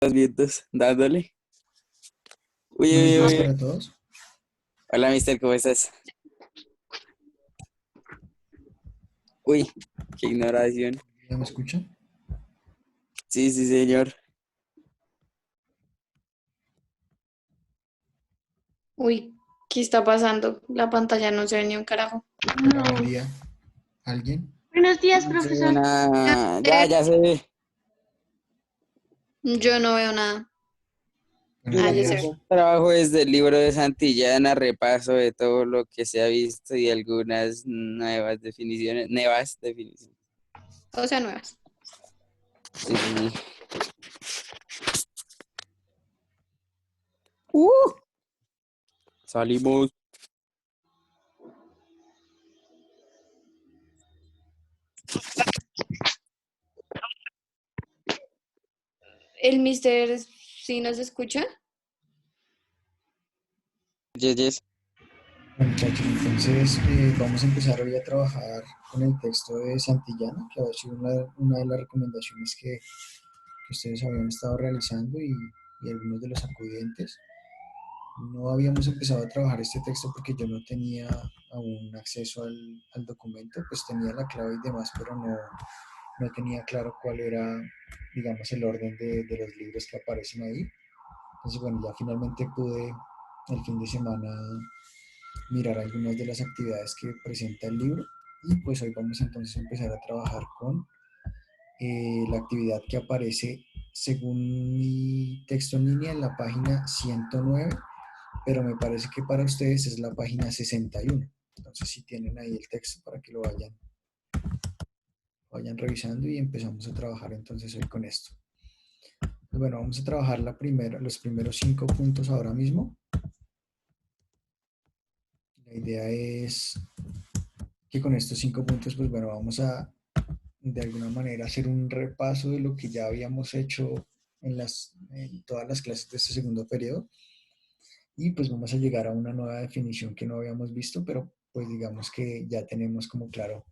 Los vientos, dándole. Uy, Buenos uy, días uy. para todos. Hola, mister, ¿cómo estás? Uy, qué ignoración. ¿Ya me escuchan? Sí, sí, señor. Uy, ¿qué está pasando? La pantalla no se ve ni un carajo. Hola, buen No. día. ¿Alguien? Buenos días, No se ve profesor. nada. Ya se ve. Yo no veo nada. Buenos Yo Ah, ya se ve. días. tengo un trabajo desde el libro de Santillana, repaso de todo lo que se ha visto y algunas nuevas definiciones. Nuevas definiciones. O sea, nuevas. Sí, sí, sí. Uh, Salimos. ¿El mister sí nos escucha? Yes, yes. Bueno, muchachos, entonces vamos a empezar hoy a trabajar con el texto de Santillana, que ha sido una de las recomendaciones que ustedes habían estado realizando y algunos de los acudientes. No habíamos empezado a trabajar este texto porque yo no tenía aún acceso al documento, pues tenía la clave y demás, pero no tenía claro cuál era, digamos, el orden de los libros que aparecen ahí. Entonces, bueno, ya finalmente pude el fin de semana mirar algunas de las actividades que presenta el libro y pues hoy vamos entonces a empezar a trabajar con la actividad que aparece según mi texto en línea en la página 109, pero me parece que para ustedes es la página 61. Entonces, si tienen ahí el texto para que lo vayan revisando y empezamos a trabajar entonces hoy con esto. Bueno, vamos a trabajar los primeros 5 puntos ahora mismo. La idea es que con estos 5 puntos, pues bueno, vamos a de alguna manera hacer un repaso de lo que ya habíamos hecho en todas las clases de este segundo periodo y pues vamos a llegar a una nueva definición que no habíamos visto, pero pues digamos que ya tenemos como claro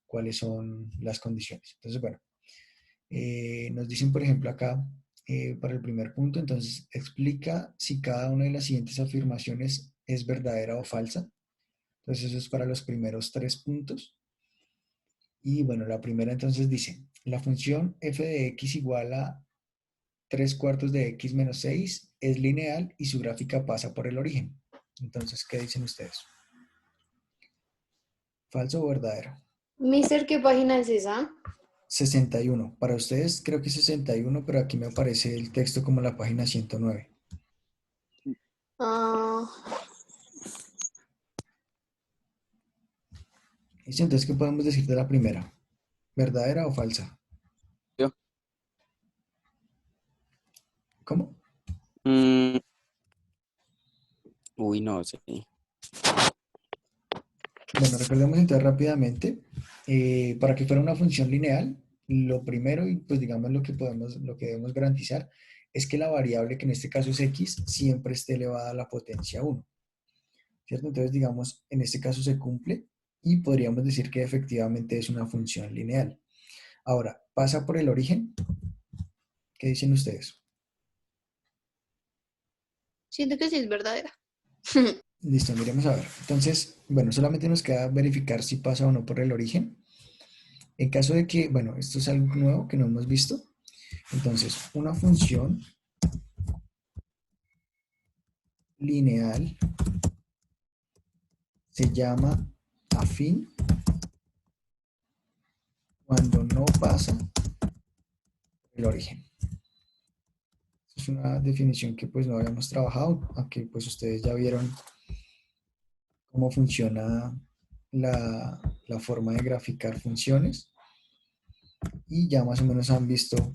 cuáles son las condiciones. Entonces, bueno, nos dicen, por ejemplo, acá, para el primer punto, entonces explica si cada una de las siguientes afirmaciones es verdadera o falsa. Entonces, eso es para los primeros 3 puntos. Y bueno, la primera entonces dice, la función f de x igual a 3 cuartos de x menos 6 es lineal y su gráfica pasa por el origen. Entonces, ¿qué dicen ustedes? ¿Falso o verdadero? Mister, ¿qué página es esa? 61. Para ustedes creo que es 61, pero aquí me aparece el texto como la página 109. Ah, ¿Listo? Entonces, ¿qué podemos decir de la primera? ¿Verdadera o falsa? Yo. ¿Cómo? Mm, uy, no sé. Bueno, recordemos entonces rápidamente, para que fuera una función lineal, lo primero y pues digamos lo que debemos garantizar es que la variable, que en este caso es x, siempre esté elevada a la potencia 1, ¿cierto? Entonces digamos, en este caso se cumple y podríamos decir que efectivamente es una función lineal. Ahora, ¿pasa por el origen? ¿Qué dicen ustedes? siento que sí es verdadera. Listo, miremos a ver. Entonces, bueno, solamente nos queda verificar si pasa o no por el origen. En caso de que, bueno, esto es algo nuevo que no hemos visto, entonces una función lineal se llama afín cuando no pasa el origen. Es una definición que pues no habíamos trabajado, aunque pues ustedes ya vieron cómo funciona la forma de graficar funciones y ya más o menos han visto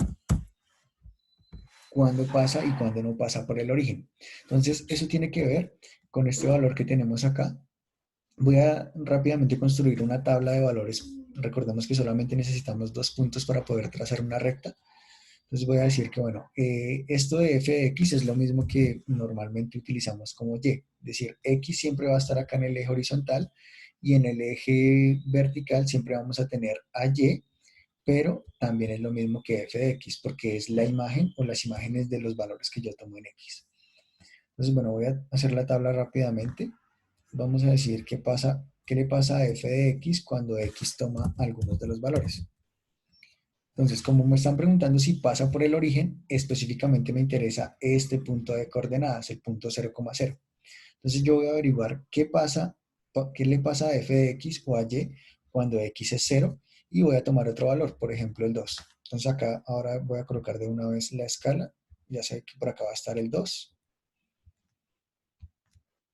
cuándo pasa y cuándo no pasa por el origen. Entonces, eso tiene que ver con este valor que tenemos acá. Voy a rápidamente construir una tabla de valores. Recordemos que solamente necesitamos 2 puntos para poder trazar una recta. Entonces voy a decir que, bueno, esto de f de x es lo mismo que normalmente utilizamos como y. Es decir, x siempre va a estar acá en el eje horizontal y en el eje vertical siempre vamos a tener a y pero también es lo mismo que f de x, porque es la imagen o las imágenes de los valores que yo tomo en x. Entonces, bueno, voy a hacer la tabla rápidamente. Vamos a decir qué le pasa a f de x cuando x toma algunos de los valores. Entonces, como me están preguntando si pasa por el origen, específicamente me interesa este punto de coordenadas, el punto 0,0. Entonces yo voy a averiguar qué le pasa a f de x o a y cuando x es 0 y voy a tomar otro valor, por ejemplo el 2. Entonces acá ahora voy a colocar de una vez la escala, ya sé que por acá va a estar el 2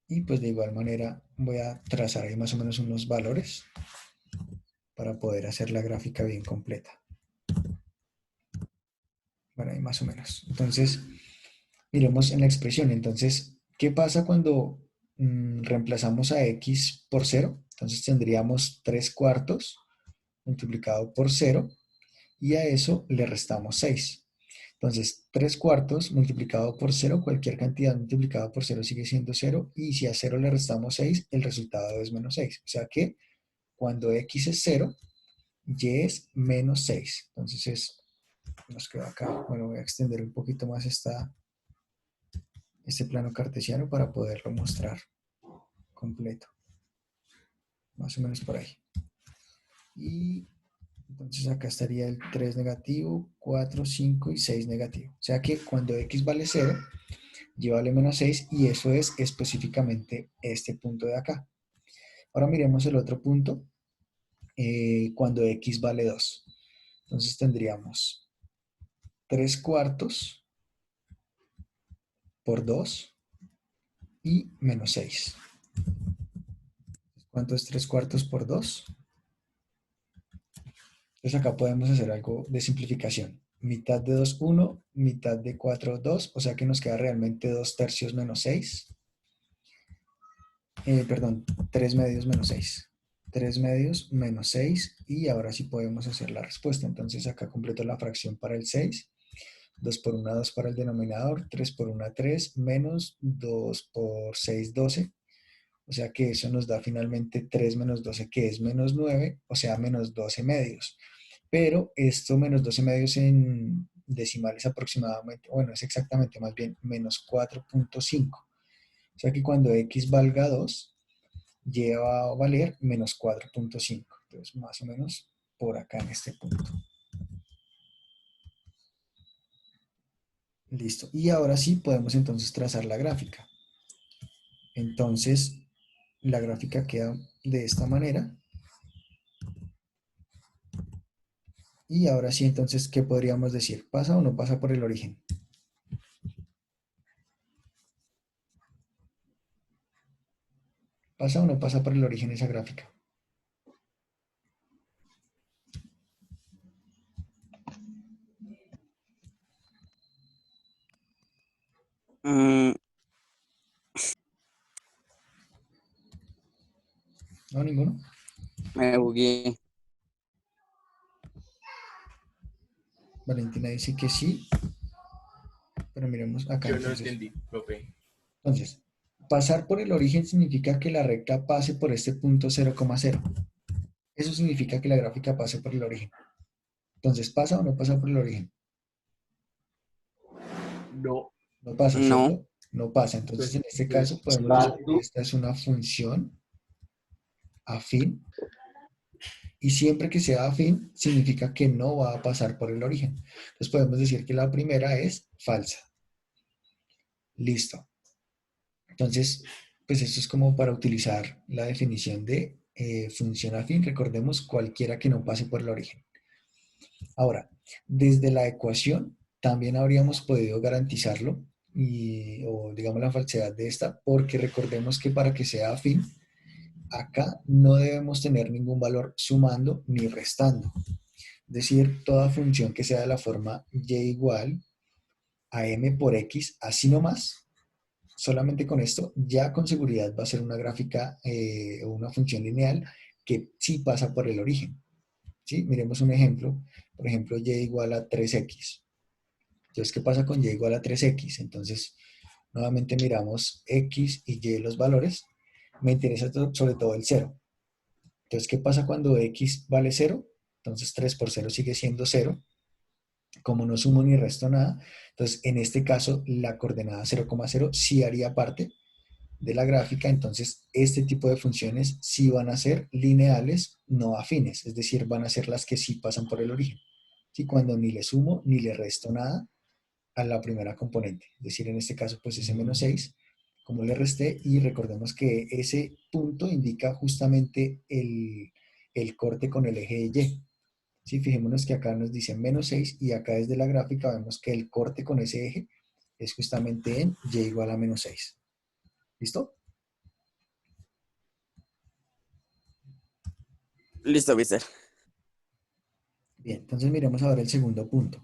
y pues de igual manera voy a trazar ahí más o menos unos valores para poder hacer la gráfica bien completa. Bueno, ahí más o menos. Entonces, miremos en la expresión. Entonces, ¿qué pasa cuando reemplazamos a x por 0? Entonces tendríamos 3 cuartos multiplicado por 0 y a eso le restamos 6. Entonces, 3 cuartos multiplicado por 0, cualquier cantidad multiplicada por 0 sigue siendo 0 y si a 0 le restamos 6, el resultado es menos 6. O sea que cuando x es 0, y es menos 6. Entonces nos queda acá. Bueno, voy a extender un poquito más este plano cartesiano para poderlo mostrar completo. Más o menos por ahí. Y entonces acá estaría el 3 negativo, 4, 5 y 6 negativo. O sea que cuando x vale 0, y vale menos 6 y eso es específicamente este punto de acá. Ahora miremos el otro punto cuando x vale 2. Entonces tendríamos 3 cuartos por 2 y menos 6. ¿Cuánto es 3 cuartos por 2? Entonces acá podemos hacer algo de simplificación. Mitad de 2, 1, mitad de 4, 2, o sea que nos queda realmente 2 tercios menos 6. Perdón, 3 medios menos 6. 3 medios menos 6 y ahora sí podemos hacer la respuesta. Entonces acá completo la fracción para el 6. 2 por 1, 2 para el denominador, 3 por 1, 3, menos 2 por 6, 12. O sea que eso nos da finalmente 3 menos 12, que es menos 9, o sea, menos 12 medios. Pero esto menos 12 medios en decimales aproximadamente, bueno, es exactamente más bien menos 4.5. O sea que cuando x valga 2, lleva a valer menos 4.5. Entonces, más o menos por acá en este punto. Listo. Y ahora sí podemos entonces trazar la gráfica. Entonces, la gráfica queda de esta manera. Y ahora sí, entonces, ¿qué podríamos decir? ¿Pasa o no pasa por el origen? ¿Pasa o no pasa por el origen esa gráfica? Mm, ¿No? ¿Ninguno? me bugué. Valentina dice que sí, pero miremos acá. Yo no Entonces, entendí, profe. entonces, pasar por el origen significa que la recta pase por este punto 0,0. Eso significa que la gráfica pase por el origen. Entonces, ¿pasa o no pasa por el origen? No. No pasa, No. ¿cierto? No pasa. Entonces, en este Entonces, caso, podemos decir que esta es una función afín. Y siempre que sea afín, significa que no va a pasar por el origen. Entonces, podemos decir que la primera es falsa. Listo. Entonces, pues esto es como para utilizar la definición de función afín. Recordemos cualquiera que no pase por el origen. Ahora, desde la ecuación también habríamos podido garantizarlo o digamos la falsedad de esta, porque recordemos que para que sea afín, acá no debemos tener ningún valor sumando ni restando. Es decir, toda función que sea de la forma y igual a m por x, así nomás, solamente con esto, ya con seguridad va a ser una gráfica o una función lineal que sí pasa por el origen. ¿Sí? Miremos un ejemplo. Por ejemplo, y igual a 3x. Entonces, ¿qué pasa con y igual a 3x? Entonces, nuevamente miramos x y y los valores. Me interesa sobre todo el 0. Entonces, ¿qué pasa cuando x vale 0? Entonces 3 por 0 sigue siendo 0. Como no sumo ni resto nada, entonces en este caso la coordenada 0,0 sí haría parte de la gráfica. Entonces este tipo de funciones sí van a ser lineales, no afines, es decir, van a ser las que sí pasan por el origen. ¿Sí? Cuando ni le sumo ni le resto nada a la primera componente, es decir, en este caso pues ese menos 6, como le resté, y recordemos que ese punto indica justamente el corte con el eje de Y. ¿Sí? Fijémonos que acá nos dice menos 6 y acá desde la gráfica vemos que el corte con ese eje es justamente en Y igual a menos 6. ¿Listo? Listo, mister. Bien, entonces miremos ahora el segundo punto.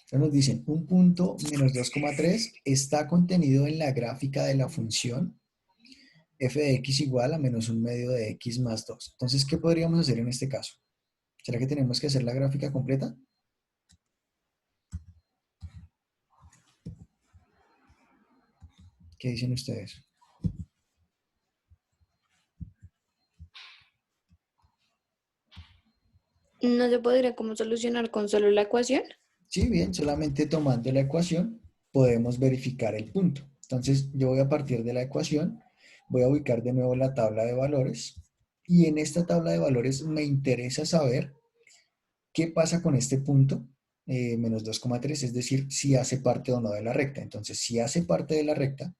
Entonces nos dicen, un punto menos 2,3 está contenido en la gráfica de la función f de x igual a menos un medio de x más 2. Entonces, ¿qué podríamos hacer en este caso? ¿Será que tenemos que hacer la gráfica completa? ¿Qué dicen ustedes? ¿No se podría como solucionar con solo la ecuación? Sí, bien, solamente tomando la ecuación podemos verificar el punto. Entonces, yo voy a partir de la ecuación, voy a ubicar de nuevo la tabla de valores y en esta tabla de valores me interesa saber qué pasa con este punto, menos 2,3, es decir, si hace parte o no de la recta. Entonces, si hace parte de la recta,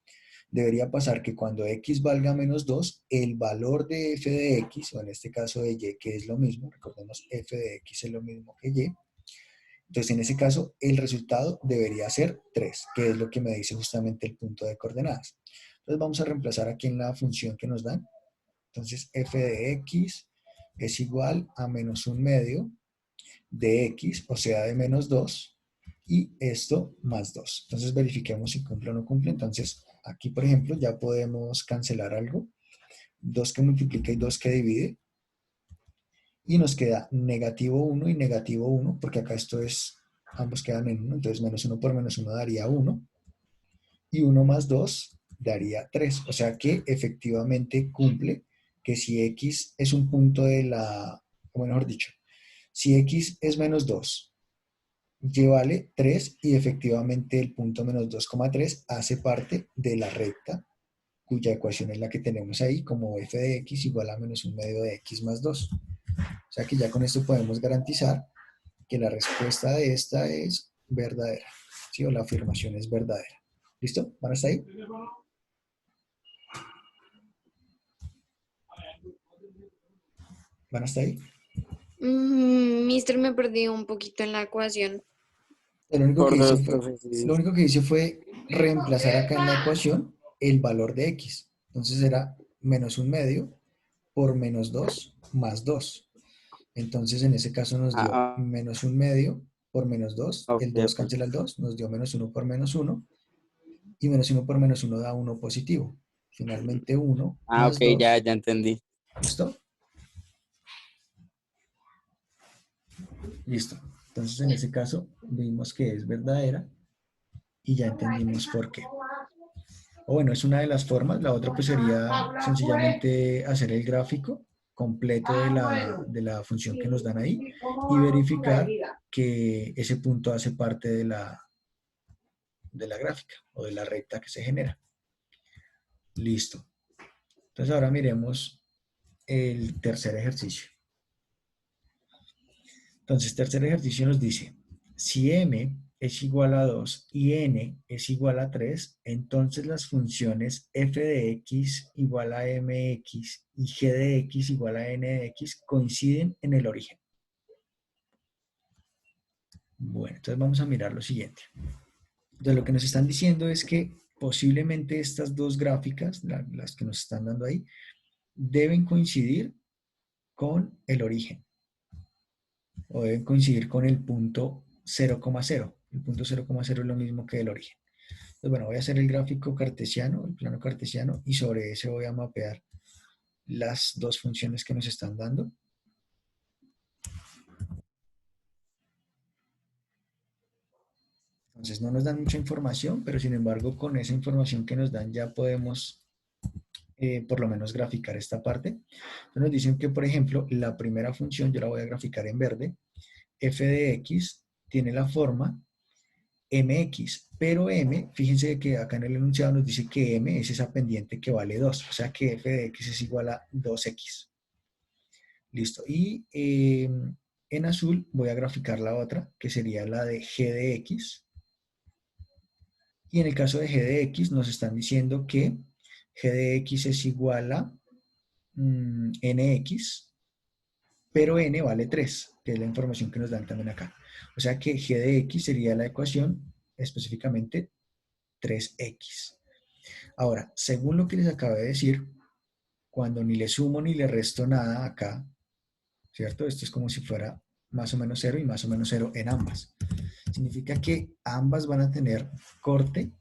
debería pasar que cuando x valga menos 2, el valor de f de x, o en este caso de y, que es lo mismo, recordemos f de x es lo mismo que y, entonces en ese caso el resultado debería ser 3, que es lo que me dice justamente el punto de coordenadas. Entonces vamos a reemplazar aquí en la función que nos dan. Entonces f de x es igual a menos un medio de x, o sea, de menos 2, y esto más 2. Entonces verifiquemos si cumple o no cumple. Entonces aquí, por ejemplo, ya podemos cancelar algo. 2 que multiplica y 2 que divide. Y nos queda negativo 1 y negativo 1, porque acá esto es, ambos quedan en 1, entonces menos 1 por menos 1 daría 1. Y 1 más 2 daría 3. O sea que efectivamente cumple que si x es un punto de la, o mejor dicho, si x es menos 2, y vale 3 y efectivamente el punto menos 2,3 hace parte de la recta cuya ecuación es la que tenemos ahí como f de x igual a menos un medio de x más 2. O sea que ya con esto podemos garantizar que la respuesta de esta es verdadera, ¿sí? O la afirmación es verdadera. ¿Listo? ¿Van hasta ahí? ¿Van hasta ahí? Mister, me perdí un poquito en la ecuación. Lo único que Por hice dos, fue, profe, lo sí. único que hice fue reemplazar acá en la ecuación el valor de x. Entonces era menos un medio por menos 2 más 2. Entonces en ese caso nos dio Ah, menos un medio por menos 2. ok, El 2 ok. cancela el 2, nos dio menos uno por menos uno. Y menos uno por menos uno da uno positivo. Finalmente uno Ah, ok, más ya, 2. ya entendí. ¿Listo? Listo. Entonces en ese caso vimos que es verdadera y ya entendimos por qué. O bueno, es una de las formas. La otra pues sería sencillamente hacer el gráfico completo de la función que nos dan ahí y verificar que ese punto hace parte de la gráfica o de la recta que se genera. Listo. Entonces ahora miremos el tercer ejercicio. Entonces, tercer ejercicio nos dice, si m es igual a 2 y n es igual a 3, entonces las funciones f de x igual a mx y g de x igual a n de x coinciden en el origen. Bueno, entonces vamos a mirar lo siguiente. Entonces, lo que nos están diciendo es que posiblemente estas dos gráficas, las que nos están dando ahí, deben coincidir con el origen o deben coincidir con el punto 0,0. El punto 0,0 es lo mismo que el origen. Entonces, bueno, voy a hacer el gráfico cartesiano, el plano cartesiano, y sobre ese voy a mapear las dos funciones que nos están dando. Entonces no nos dan mucha información, pero sin embargo con esa información que nos dan ya podemos por lo menos graficar esta parte. Entonces nos dicen que, por ejemplo, la primera función yo la voy a graficar en verde. F de x tiene la forma mx, pero m, fíjense que acá en el enunciado nos dice que m es esa pendiente que vale 2, o sea que f de x es igual a 2x. Listo. Y en azul voy a graficar la otra, que sería la de g de x. Y en el caso de g de x nos están diciendo que g de x es igual a nx, pero n vale 3, que es la información que nos dan también acá. O sea que g de x sería la ecuación específicamente 3x. Ahora, según lo que les acabo de decir, cuando ni le sumo ni le resto nada acá, ¿cierto? Esto es como si fuera más o menos 0 y más o menos 0 en ambas. Significa que ambas van a tener corte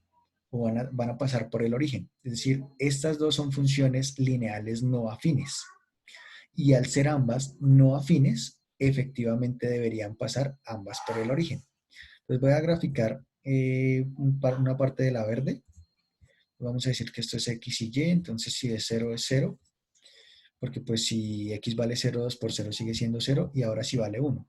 o van a pasar por el origen. Es decir, estas dos son funciones lineales no afines. Y al ser ambas no afines, efectivamente deberían pasar ambas por el origen. Entonces voy a graficar una parte de la verde. Vamos a decir que esto es x y y, entonces si es 0 es 0, porque pues si x vale 0, 2 por 0 sigue siendo 0, y ahora sí vale 1.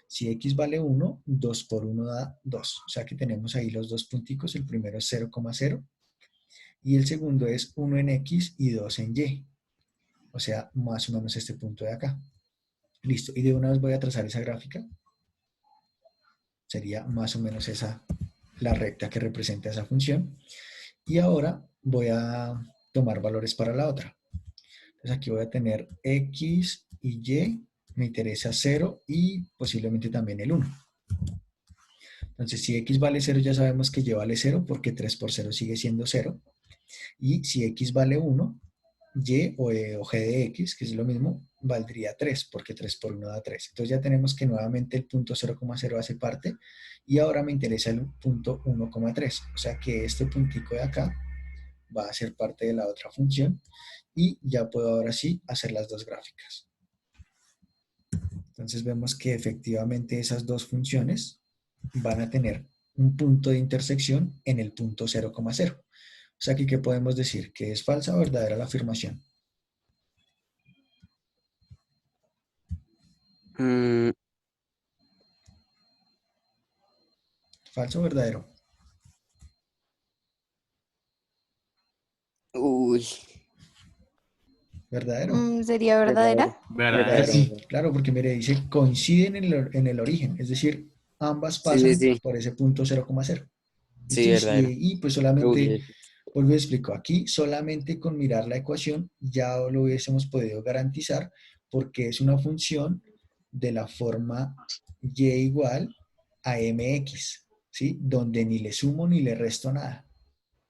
Si x vale 1, 2 por 1 da 2. O sea que tenemos ahí los dos punticos. El primero es 0,0 y el segundo es 1 en x y 2 en y. O sea, más o menos este punto de acá. Listo. Y de una vez voy a trazar esa gráfica. Sería más o menos esa la recta que representa esa función. Y ahora voy a tomar valores para la otra. Entonces aquí voy a tener x y y, me interesa 0 y posiblemente también el 1. Entonces si x vale 0 ya sabemos que y vale 0 porque 3 por 0 sigue siendo 0. Y si x vale 1, y o g de x, que es lo mismo, valdría 3 porque 3 por 1 da 3. Entonces ya tenemos que nuevamente el punto 0,0 hace parte y ahora me interesa el punto 1,3. O sea que este puntico de acá va a ser parte de la otra función y ya puedo ahora sí hacer las dos gráficas. Entonces vemos que efectivamente esas dos funciones van a tener un punto de intersección en el punto 0,0. O sea, aquí, ¿qué podemos decir? ¿Que es falsa o verdadera la afirmación? Mm, ¿Falso o verdadero? uy, Mm, ¿Verdadero? ¿sería verdadera? verdadero, ¿Verdadero? verdadero, Sí. verdadero. Claro, porque mire, dice coinciden en el origen, es decir, ambas Sí, sí, pasan sí, por ese punto 0,0. sí, ¿Listo? verdadero. Y pues solamente, Uy, vuelvo y explico, aquí solamente con mirar la ecuación ya lo hubiésemos podido garantizar porque es una función de la forma y igual a mx, ¿sí? Donde ni le sumo ni le resto nada.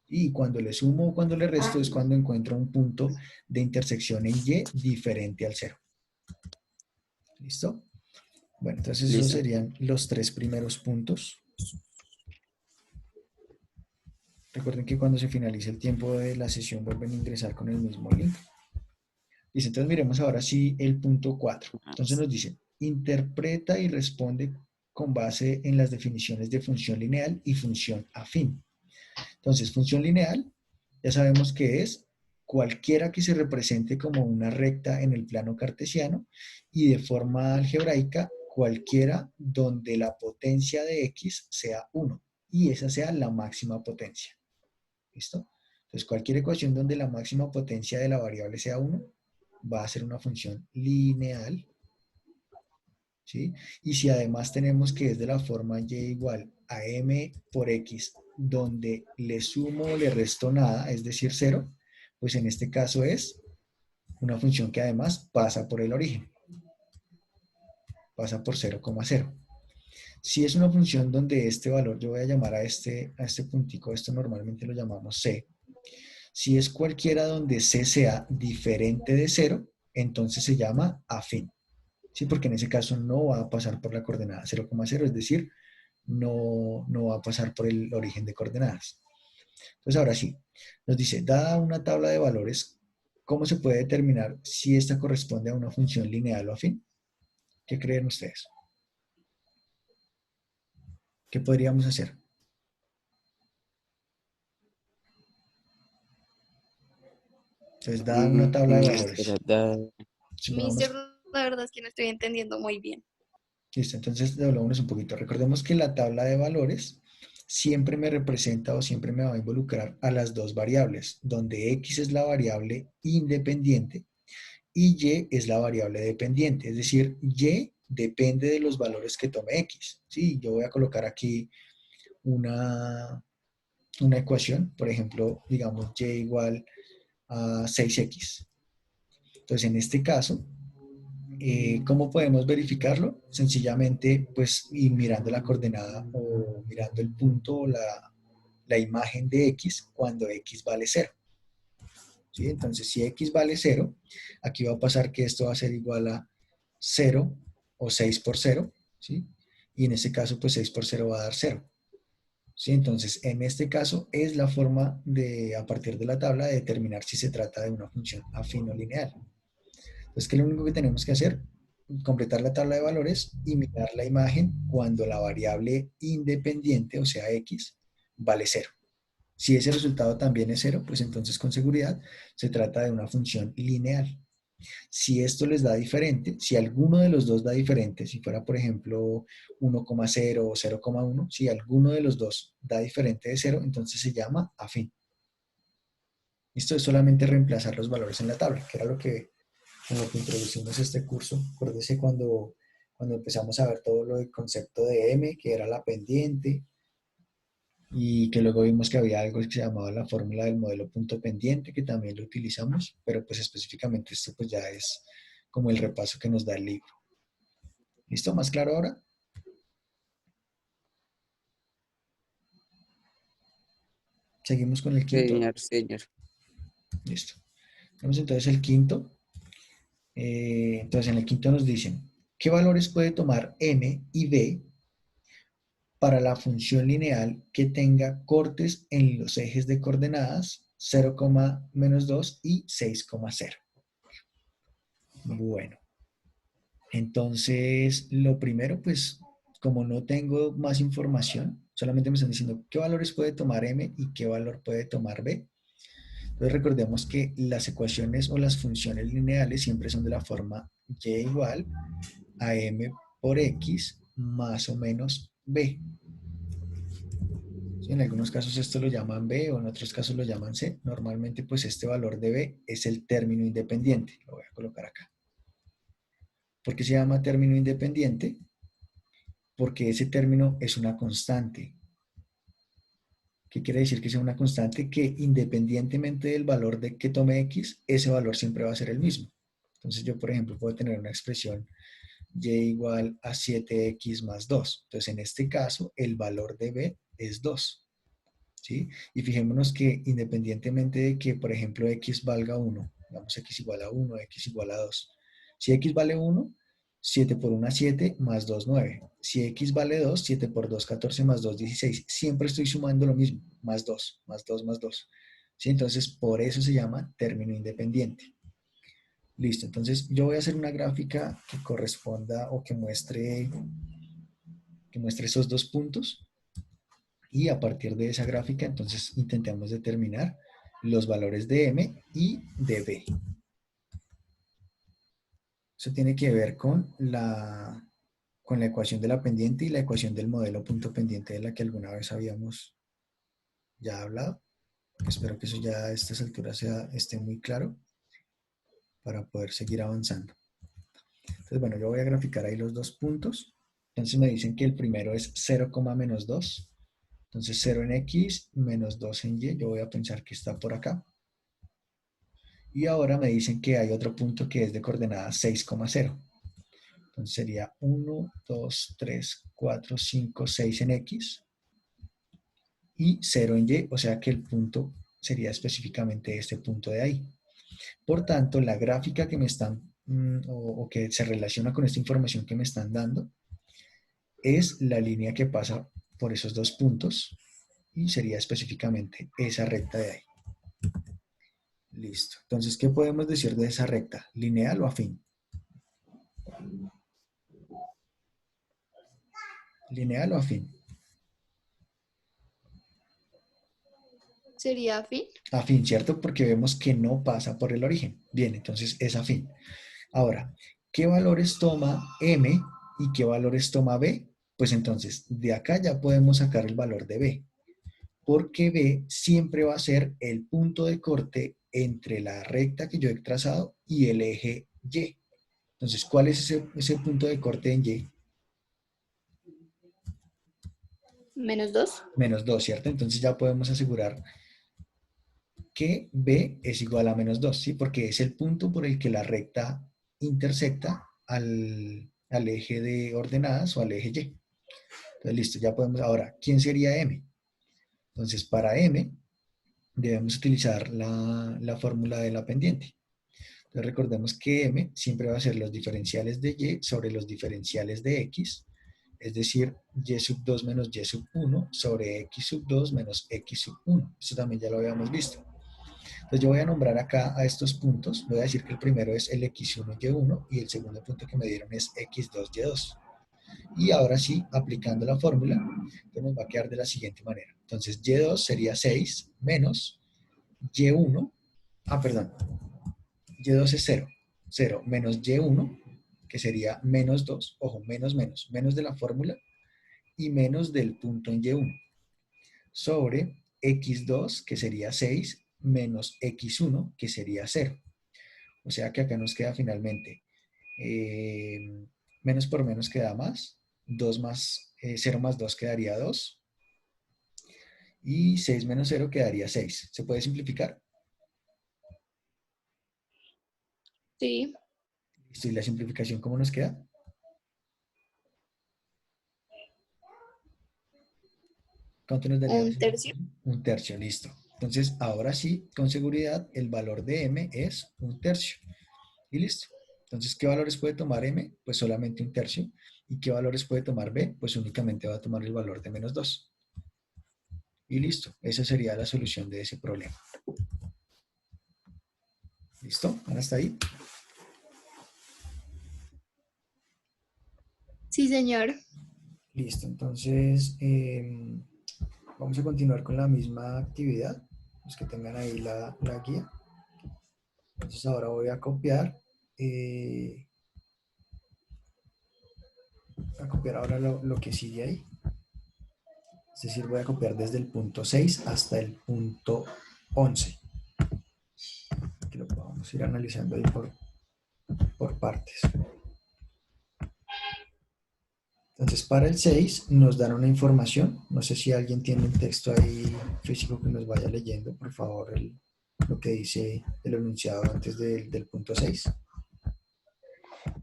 Y cuando le sumo o cuando le resto es cuando encuentro un punto de intersección en y diferente al cero. ¿Listo? Bueno, entonces esos listo. serían los tres primeros puntos. Recuerden que cuando se finalice el tiempo de la sesión vuelven a ingresar con el mismo link. Listo, entonces miremos ahora sí el punto 4. Entonces nos dice, interpreta y responde con base en las definiciones de función lineal y función afín. Entonces, función lineal, ya sabemos que es cualquiera que se represente como una recta en el plano cartesiano y de forma algebraica cualquiera donde la potencia de x sea 1 y esa sea la máxima potencia. ¿Listo? Entonces, cualquier ecuación donde la máxima potencia de la variable sea 1 va a ser una función lineal. ¿Sí? Y si además tenemos que es de la forma y igual a m por x, donde le sumo o le resto nada, es decir, 0, pues en este caso es una función que además pasa por el origen, pasa por 0,0. Si es una función donde este valor, yo voy a llamar a este puntico, esto normalmente lo llamamos c. Si es cualquiera donde c sea diferente de 0, entonces se llama afín. ¿Sí? Porque en ese caso no va a pasar por la coordenada 0,0, es decir, no va a pasar por el origen de coordenadas. Entonces, ahora sí, nos dice, dada una tabla de valores, ¿cómo se puede determinar si esta corresponde a una función lineal o afín? ¿Qué creen ustedes? ¿Qué podríamos hacer? Entonces da una tabla de valores. Espera, Mister, Supongamos, la verdad es que no estoy entendiendo muy bien. listo, entonces doblamos un poquito. Recordemos que la tabla de valores siempre me representa o siempre me va a involucrar a las dos variables, donde X es la variable independiente y Y es la variable dependiente. Es decir, Y depende de los valores que tome X. ¿Sí? Yo voy a colocar aquí una, una ecuación, por ejemplo, digamos Y igual a 6X. Entonces, en este caso, ¿cómo podemos verificarlo? Sencillamente, pues, ir mirando la coordenada o mirando el punto o la imagen de X cuando X vale 0. ¿Sí? Entonces, si X vale 0, aquí va a pasar que esto va a ser igual a 0 o 6 por 0, ¿sí? Y en este caso, pues 6 por 0 va a dar 0. ¿Sí? Entonces, en este caso es la forma de, a partir de la tabla, de determinar si se trata de una función afín o lineal. Entonces, ¿qué es lo único que tenemos que hacer? Completar la tabla de valores y mirar la imagen cuando la variable independiente, o sea, X, vale 0. Si ese resultado también es 0, pues entonces con seguridad se trata de una función lineal. Si esto les da diferente, si alguno de los dos da diferente, si fuera por ejemplo 1,0 o 0,1, si alguno de los dos da diferente de 0, entonces se llama afín. Esto es solamente reemplazar los valores en la tabla, que era lo que, con lo que introducimos este curso. Acuérdense cuando empezamos a ver todo lo del concepto de M, que era la pendiente, y que luego vimos que había algo que se llamaba la fórmula del modelo punto pendiente, que también lo utilizamos, pero pues específicamente esto pues ya es como el repaso que nos da el libro. ¿Listo? ¿Más claro ahora? Seguimos con el quinto. señor, señor. Listo. Vamos entonces el quinto. Entonces en el quinto nos dicen, ¿qué valores puede tomar M y B para la función lineal que tenga cortes en los ejes de coordenadas 0, -2 y 6,0? Bueno, entonces lo primero, pues como no tengo más información, solamente me están diciendo qué valores puede tomar M y qué valor puede tomar B. Entonces recordemos que las ecuaciones o las funciones lineales siempre son de la forma y igual a m por x más o menos b. ¿Sí? En algunos casos esto lo llaman b o en otros casos lo llaman c. Normalmente pues este valor de b es el término independiente. Lo voy a colocar acá. ¿Por qué se llama término independiente? Porque ese término es una constante. ¿Qué quiere decir que sea una constante? Que independientemente del valor de que tome x, ese valor siempre va a ser el mismo. Entonces yo, por ejemplo, puedo tener una expresión y igual a 7x más 2. Entonces, en este caso, el valor de b es 2. ¿Sí? Y fijémonos que independientemente de que, por ejemplo, x valga 1, digamos x igual a 1, x igual a 2. Si x vale 1, 7 por 1, 7, más 2, 9. Si x vale 2, 7 por 2, 14, más 2, 16. Siempre estoy sumando lo mismo, más 2, más 2, más 2. ¿Sí? Entonces, por eso se llama término independiente. Listo, entonces yo voy a hacer una gráfica que corresponda o que muestre esos dos puntos y a partir de esa gráfica entonces intentemos determinar los valores de M y de B. Eso tiene que ver con la ecuación de la pendiente y la ecuación del modelo punto pendiente de la que alguna vez habíamos ya hablado. Espero que eso ya a estas alturas esté muy claro para poder seguir avanzando. Entonces, bueno, yo voy a graficar ahí los dos puntos. Entonces me dicen que el primero es 0, menos 2. Entonces 0 en X menos 2 en Y. Yo voy a pensar que está por acá. Y ahora me dicen que hay otro punto que es de coordenada 6,0. Entonces sería 1, 2, 3, 4, 5, 6 en X y 0 en Y. O sea que el punto sería específicamente este punto de ahí. Por tanto, la gráfica que me están, o que se relaciona con esta información que me están dando, es la línea que pasa por esos dos puntos y sería específicamente esa recta de ahí. Listo. Entonces, ¿qué podemos decir de esa recta? ¿Lineal o afín? ¿Lineal o afín? ¿Sería afín? Afín, ¿cierto? Porque vemos que no pasa por el origen. Bien, entonces es afín. Ahora, ¿qué valores toma M y qué valores toma B? Pues entonces, de acá ya podemos sacar el valor de B, porque B siempre va a ser el punto de corte entre la recta que yo he trazado y el eje Y. Entonces, ¿cuál es ese punto de corte en Y? -2. -2, ¿cierto? Entonces ya podemos asegurar que B es igual a -2, ¿sí? Porque es el punto por el que la recta intersecta al eje de ordenadas o al eje Y. Entonces, listo, ya podemos. Ahora, ¿quién sería M? Entonces, para M debemos utilizar la fórmula de la pendiente. Entonces, recordemos que M siempre va a ser los diferenciales de Y sobre los diferenciales de X, es decir, Y sub 2 menos Y sub 1 sobre X sub 2 menos X sub 1. Esto también ya lo habíamos visto. Entonces yo voy a nombrar acá a estos puntos, voy a decir que el primero es el X1, Y1 y el segundo punto que me dieron es X2, Y2. Y ahora sí, aplicando la fórmula, pues nos va a quedar de la siguiente manera. Entonces Y2 sería 6 menos Y1, perdón, Y2 es 0, 0 menos Y1, que sería -2, ojo, menos de la fórmula y menos del punto en Y1, sobre X2, que sería 6, menos X1, que sería 0. O sea que acá nos queda finalmente menos por menos queda más, 2 más 0 más 2 quedaría 2 y 6 menos 0 quedaría 6. ¿Se puede simplificar? Sí, Listo, ¿y la simplificación cómo nos queda? ¿Cuánto nos daría la 1/3. simplificación? Un tercio, listo. Entonces, ahora sí, con seguridad, el valor de m es un tercio. Y listo. Entonces, ¿qué valores puede tomar m? Pues solamente un tercio. ¿Y qué valores puede tomar b? Pues únicamente va a tomar el valor de -2. Y listo. Esa sería la solución de ese problema. ¿Listo? ¿Ahora está ahí? Sí, señor. Listo. Entonces, vamos a continuar con la misma actividad. Los que tengan ahí la guía. Entonces, ahora voy a copiar ahora lo que sigue ahí. Es decir, voy a copiar desde el punto 6 hasta el punto 11. Que lo podamos ir analizando ahí por partes. Entonces, para el 6 nos dan una información. No sé si alguien tiene un texto ahí físico que nos vaya leyendo, por favor, lo que dice el enunciado antes del punto 6.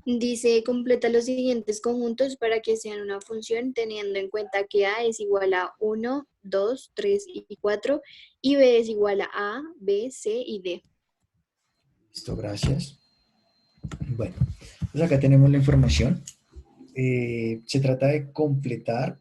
Dice, completa los siguientes conjuntos para que sean una función teniendo en cuenta que A es igual a 1, 2, 3 y 4 y B es igual a B, C y D. Listo, gracias. Bueno, pues acá tenemos la información. Se trata de completar